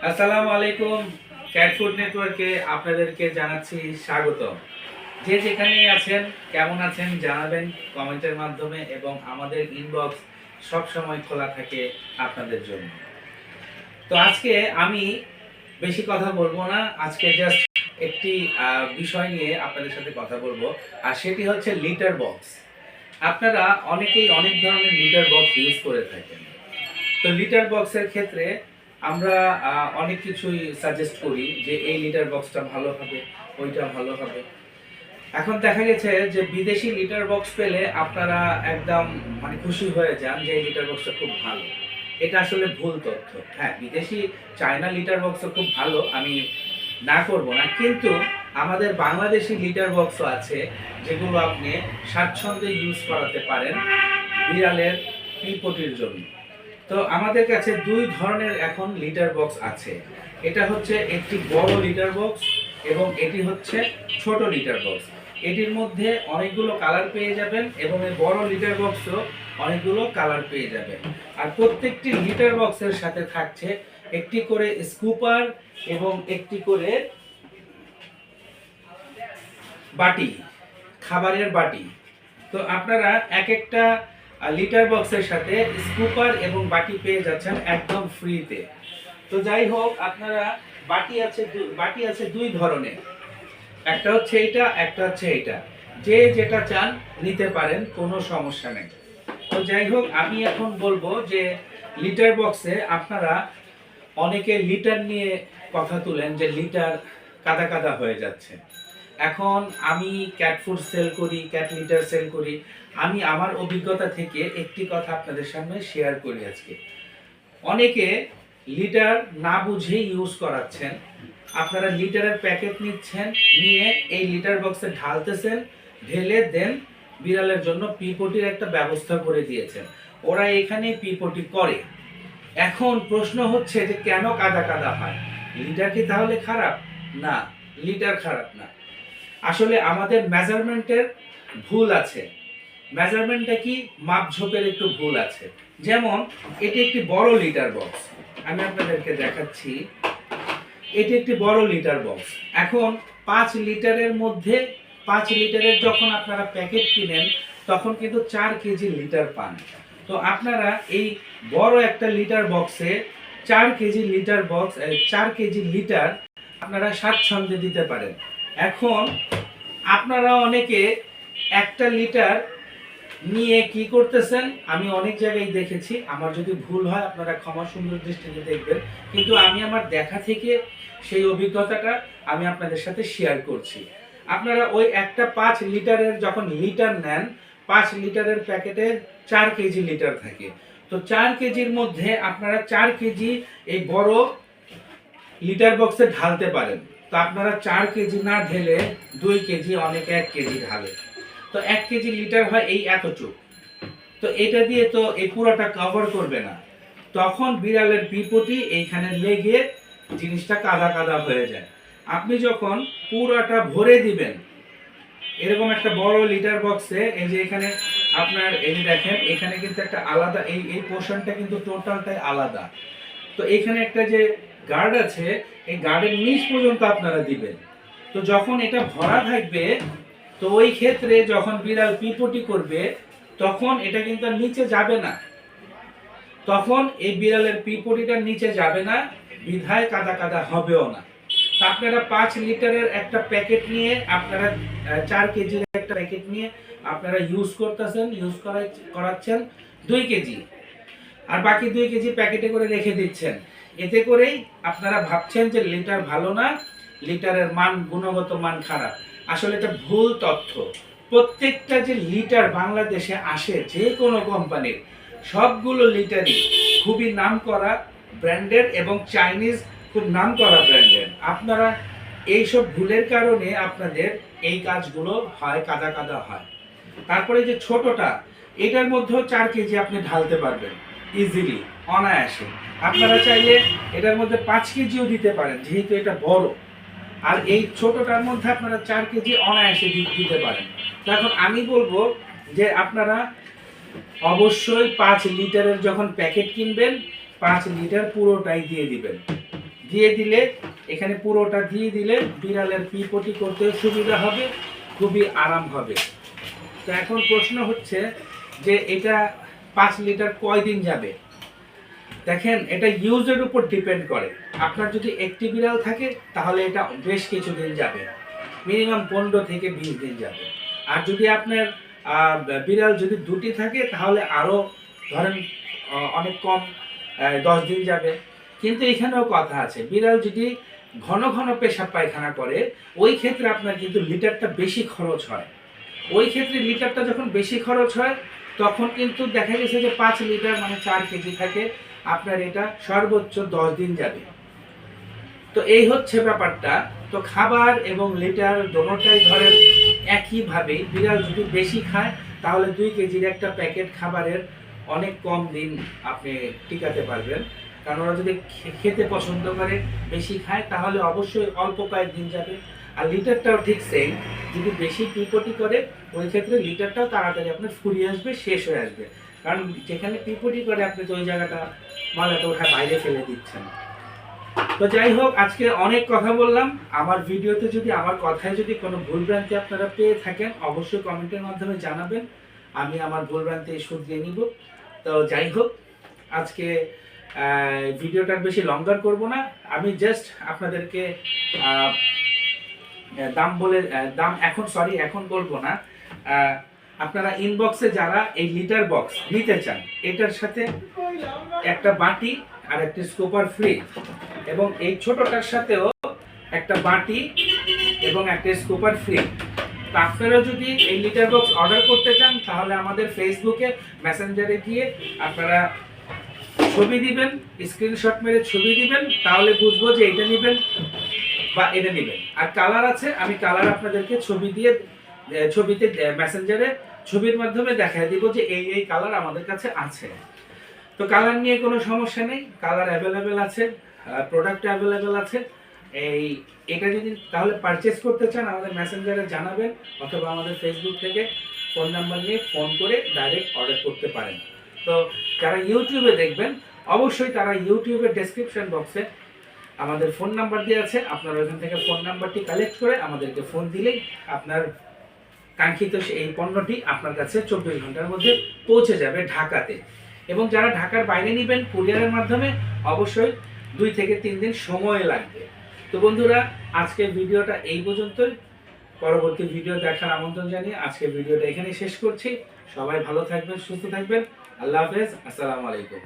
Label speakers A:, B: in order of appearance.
A: আসসালামু আলাইকুম। Cat food নেটওয়ার্কে আপনাদেরকে জানাচ্ছি স্বাগতম। যে যেখানেই আছেন, কেমন আছেন জানাবেন কমেন্টের মাধ্যমে, এবং আমাদের ইনবক্স সব সময় খোলা থাকে আপনাদের জন্য। তো আজকে আমি বেশি কথা বলবো না, আজকে জাস্ট একটি বিষয় নিয়ে আপনাদের সাথে কথা বলবো, আর সেটি হচ্ছে লিটার বক্স। আপনারা অনেকেই অনেক ধরনের লিটার বক্স ইউজ করে থাকেন। তো লিটার বক্সের ক্ষেত্রে আমরা অনেক কিছুই সাজেস্ট করি যে এই লিটার বক্সটা ভালো হবে, ওইটা ভালো হবে। এখন দেখা গেছে যে বিদেশি লিটার বক্স পেলে আপনারা একদম মানে খুশি হয়ে যান যে এই লিটার বক্সটা খুব ভালো। এটা আসলে ভুল তথ্য। হ্যাঁ, বিদেশি চায়না লিটার বক্সও খুব ভালো, আমি না করব না, কিন্তু আমাদের বাংলাদেশি লিটার বক্সও আছে যেগুলো আপনি স্বাচ্ছন্দ্যে ইউজ করাতে পারেন বিড়ালের পিপটির জন্য। তো আমাদের কাছে দুই ধরনের এখন লিটার বক্স আছে। এটা হচ্ছে একটি বড় লিটার বক্স এবং এটি হচ্ছে ছোট লিটার বক্স। এটির মধ্যে অনেকগুলো কালার পেয়ে যাবেন এবং এই বড় লিটার বক্সও অনেকগুলো কালার পেয়ে যাবেন। আর প্রত্যেকটি লিটার বক্সের সাথে থাকছে একটি করে স্কুপার এবং একটি করে বাটি, খাবারের বাটি। তো আপনারা এক একটা লিটার বক্সের সাথে স্কুপার এবং বাটি পেয়ে যাচ্ছেন একদম ফ্রিতে। তো যাই হোক, আপনারা বাটি আছে দুই ধরনের, একটা হচ্ছে এইটা, একটা হচ্ছে এইটা। যে যেটা চান নিতে পারেন, কোনো সমস্যা নেই। তো যাই হোক, আমি এখন বলবো যে লিটার বক্সে আপনারা অনেকে লিটার নিয়ে কথা তুলেন যে লিটার কাদা কাদা হয়ে যাচ্ছে। এখন আমি ক্যাট ফুড সেল করি, ক্যাট লিটার সেল করি। আমি আমার অভিজ্ঞতা থেকে একটি কথা আপনাদের সামনে শেয়ার করি আজকে। অনেকে লিটার না বুঝে ইউজ করাচ্ছেন। আপনারা লিটারের প্যাকেট নিচ্ছেন, নিয়ে এই লিটার বক্সে ঢালতেছেন, ঢেলে দেন বিড়ালের জন্য পিপটির একটা ব্যবস্থা করে দিয়েছেন। ওরা এখানে পিপটি করে। এখন প্রশ্ন হচ্ছে যে কেন কাদা কাদা হয়? লিটার কি তাহলে খারাপ? না, লিটার খারাপ না। আসলে আমাদের মেজারমেন্টের ভুল আছে। মেজারমেন্টটা কি, মাপঝোপের একটু ভুল আছে। যেমন এটি একটি বড় লিটার বক্স, আমি আপনাদেরকে দেখাচ্ছি। এটি একটি বড় লিটার বক্স। এখন 5 লিটারের মধ্যে 5 লিটারের যখন আপনারা প্যাকেট কিনেন তখন কিন্তু 4 কেজি লিটার পান। তো আপনারা এই বড় একটা লিটার বক্সে 4 KG litre box 4 KG litre আপনারা স্বাচ্ছন্দ্যে দিতে পারেন। এখন আপনারা অনেকে একটা লিটার নিয়ে কি করতেছেন, আমি অনেক জায়গায় দেখেছি। আমার যদি ভুল হয় আপনারা ক্ষমা সুন্দর দৃষ্টিতে দেখবেন, কিন্তু আমি আমার দেখা থেকে সেই অভিজ্ঞতাটা আমি আপনাদের সাথে শেয়ার করছি। আপনারা ওই একটা 5 লিটারের যখন লিটার নেন, 5 লিটারের প্যাকেটে 4 কেজি লিটার থাকে। তো 4 কেজির মধ্যে আপনারা 4 কেজি এই বড় লিটার বক্সে ঢালতে পারেন। তো আপনারা 4 কেজি না ঢেলে 2 কেজি, অনেকে 1 কেজি ঢালে। তো 1 কেজি লিটার হয় এই এতটুক। তো এটা দিয়ে তো এই পুরোটা কভার করবে না। তখন বিড়ালের পিপটি এইখানে লেগে জিনিসটা কাদা কাদা হয়ে যায়। আপনি যখন পুরোটা ভরে দিবেন এরকম একটা বড় লিটার বক্সে, এই যে এখানে আপনার এই যে দেখেন, এখানে কিন্তু একটা আলাদা এই পোর্শনটা কিন্তু টোটালটাই আলাদা। তো এখানে একটা যে গার্ড আছে, এই গার্ডের নিচ পর্যন্ত আপনারা দিবেন। তো যখন এটা ভরা থাকবে, তো ওই ক্ষেত্রে যখন বিড়াল পিপটি করবে তখন এটা কিন্তু আর নিচে যাবে না। তখন এই বিড়ালের পিপটিটা নিচে যাবে না, বিধায় কাদা কাদা হবেও না। তা আপনারা 5 লিটারের একটা প্যাকেট নিয়ে, আপনারা 4 কেজির একটা প্যাকেট নিয়ে আপনারা ইউজ করতেছেন, করাচ্ছেন 2 কেজি, আর বাকি 2 কেজি প্যাকেটে করে রেখে দিচ্ছেন। এতে করেই আপনারা ভাবছেন যে লিটার ভালো না, লিটারের মান, গুণগত মান খারাপ। আসলে এটা ভুল তথ্য। প্রত্যেকটা যে লিটার বাংলাদেশে আসে যে কোনো কোম্পানির, সবগুলো লিটারই খুবই নামকরা ব্র্যান্ডের এবং চাইনিজ খুব নামকরা ব্র্যান্ডের। আপনারা এইসব ভুলের কারণে আপনাদের এই কাজগুলো হয়, কাদা কাদা হয়। তারপরে যে ছোটটা, এটার মধ্যেও 4 কেজি আপনি ঢালতে পারবেন ইজিলি, অনায়াসে। আপনারা চাইলে এটার মধ্যে 5 কেজিও দিতে পারেন, যেহেতু এটা বড়। আর এই ছোটটার মধ্যে আপনারা 4 কেজি অনায়াসে দিতে পারেন। তো এখন আমি বলবো যে আপনারা অবশ্যই 5 লিটারের যখন প্যাকেট কিনবেন, 5 লিটার পুরোটাই দিয়ে দিবেন। দিয়ে দিলে, এখানে পুরোটা দিয়ে দিলে বিড়ালের পিপটি করতে সুবিধা হবে, খুবই আরাম হবে। তো এখন প্রশ্ন হচ্ছে যে এটা 5 লিটার কয়দিন যাবে? দেখেন, এটা ইউজের উপর ডিপেন্ড করে। আপনার যদি একটি বিড়াল থাকে তাহলে এটা বেশ কিছুদিন যাবে, মিনিমাম 15 থেকে 20 দিন যাবে। আর যদি আপনার বিড়াল যদি দুটি থাকে তাহলে আরও ধরেন অনেক কম, 10 দিন যাবে। কিন্তু এখানেও কথা আছে, বিড়াল যদি ঘন ঘন পেশাব পায়খানা করে ওই ক্ষেত্রে আপনার কিন্তু লিটারটা বেশি খরচ হয়। ওই ক্ষেত্রে লিটারটা যখন বেশি খরচ হয় তখন কিন্তু দেখা গেছে যে 5 লিটার মানে 4 কেজি থাকে, আপনার এটা সর্বোচ্চ 10 দিন যাবে। তো এই হচ্ছে ব্যাপারটা। তো খাবার এবং লিটার দোনোটাই ধরেন একইভাবে, বিড়াল যদি বেশি খায় তাহলে 2 কেজির একটা প্যাকেট খাবারের অনেক কম দিন আপনি টিকাতে পারবেন। কারণ ওরা যদি খেতে পছন্দ করে, বেশি খায়, তাহলে অবশ্যই অল্প কয়েকদিন যাবে। আর লিটারটাও ঠিক সেম, যদি বেশি পিপটি করে ওই ক্ষেত্রে লিটারটাও তাড়াতাড়ি আপনার ফুরিয়ে আসবে, শেষ হয়ে আসবে। কারণ যেখানে পিপটি করে আপনি তো ওই জায়গাটা ময়লাটা ওঠা বাইরে ফেলে দিচ্ছেন। তো যাই হোক, আজকে অনেক কথা বললাম। আমার ভিডিওতে যদি আমার কথায় যদি কোনো ভুলভ্রান্তি আপনারা পেয়ে থাকেন অবশ্যই কমেন্টের মাধ্যমে জানাবেন, আমি আমার ভুলভ্রান্তি শুধরিয়ে নিব। তো যাই হোক, আজকে ভিডিওটার বেশি লঙ্গার করব না, আমি জাস্ট আপনাদেরকে দাম বলে দাম এখন বলবো না। আপনারা ইনবক্সে যারা এই লিটার বক্স নিতে চান, এটার সাথে একটা বাটি আর একটা স্কুপার ফ্রি, এবং এই ছোটটার সাথেও একটা বাটি এবং একটা স্কুপার ফ্রি। তো আপনারা যদি এই লিটার বক্স অর্ডার করতে চান তাহলে আমাদের ফেসবুকে মেসেঞ্জারে গিয়ে আপনারা ছবি দিবেন, স্ক্রিনশট মেরে ছবি দিবেন, তাহলে বুঝবো যে এটা নেবেন বা এটা নেবেন। আর কালার আছে, আমি কালার আপনাদেরকে ছবি দিয়ে ছবিতে মেসেঞ্জারে ছবির মাধ্যমে দেখায় দিব যে এই কালার আমাদের কাছে আছে। তো কালার নিয়ে কোনো সমস্যা নেই, কালার অ্যাভেলেবেল আছে, প্রোডাক্ট অ্যাভেলেবেল আছে। এটা যদি তাহলে পারচেস করতে চান আমাদের মেসেঞ্জারে জানাবেন, অথবা আমাদের ফেসবুক থেকে ফোন নাম্বার নিয়ে ফোন করে ডাইরেক্ট অর্ডার করতে পারেন। তো যারা ইউটিউবে দেখবেন অবশ্যই তারা ইউটিউবের ডেসক্রিপশন বক্সে আমাদের ফোন নাম্বার দেওয়া আছে, আপনারা ওইখান থেকে ফোন নাম্বারটি কালেক্ট করে আমাদেরকে ফোন দিলেই আপনার কাঙ্ক্ষিত এই পণ্যটি আপনার কাছে 24 ঘন্টার মধ্যে পৌঁছে যাবে ঢাকাতে। এবং যারা ঢাকার বাইরে নেবেন কুরিয়ারের মাধ্যমে অবশ্যই 2 থেকে 3 দিন সময় লাগবে। তো বন্ধুরা, আজকের ভিডিওটা এই পর্যন্তই। পরবর্তী ভিডিও দেখার আমন্ত্রণ জানিয়ে আজকের ভিডিওটা এখানেই শেষ করছি। সবাই ভালো থাকবেন, সুস্থ থাকবেন। আল্লাহ হাফেজ, আসসালামু আলাইকুম।